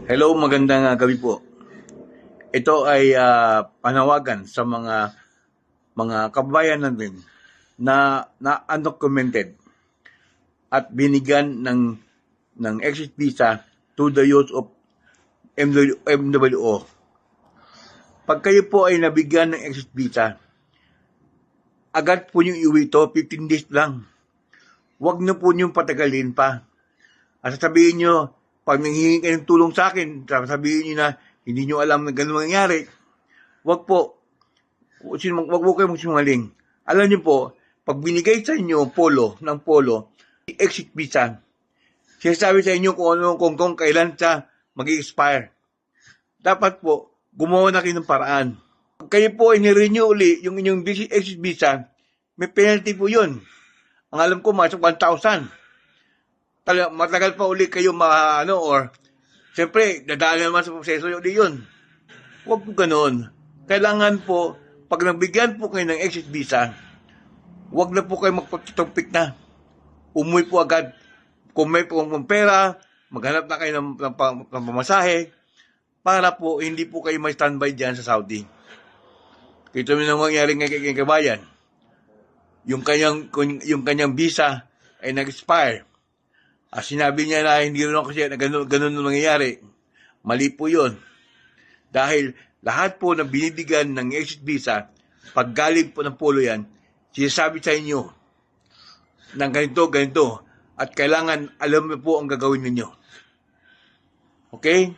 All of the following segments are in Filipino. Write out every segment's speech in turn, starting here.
Hello, magandang gabi po. Ito ay panawagan sa mga kababayan natin na undocumented at binigyan ng exit visa to the youth of MWO. Pag kayo po ay nabigyan ng exit visa, agad po nyo iuwi ito, 15 days lang. Huwag na po nyo patagalin pa. At sasabihin nyo, pag nanghihingi kayo ng tulong sa akin, sasabihin nyo na hindi nyo alam na gano'n mangyayari, huwag po. Huwag po kayo magsinungaling. Alam nyo po, pag binigay sa inyo ng polo, exit visa, sinasabi sa inyo kung kailan siya mag-expire. Dapat po, gumawa na kayo ng paraan. Pag kayo po ay nirenew uli yung inyong exit visa, may penalty po yun. Ang alam ko, masok 1,000. Matagal pa uli kayo or siyempre, dadaan naman sa proseso yun. Huwag po ganoon. Kailangan po, pag nabigyan po kayo ng exit visa, huwag na po kayo magpagtitumpik na. Umuwi po agad. Kung may pera, maghanap na kayo ng pamasahe para po hindi po kayo may standby dyan sa Saudi. Ito yung nangyari ng kabayan. Yung kanyang visa ay nag-expire. Sinabi niya na hindi rin ako siya na ganun nangyayari. Mali po yun. Dahil lahat po na binibigyan ng exit visa, pag galing po ng polo yan, sinasabi sa inyo ng ganito, at kailangan alam mo po ang gagawin ninyo. Okay?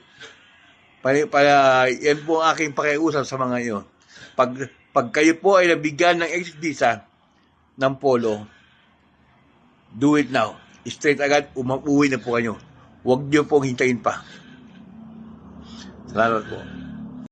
Yan po ang aking pakiusap sa mga iyo. Pag kayo po ay nabigyan ng exit visa ng polo, do it now. Straight agad, umuwi na po kayo. Huwag niyo pong hintayin pa. Salamat po.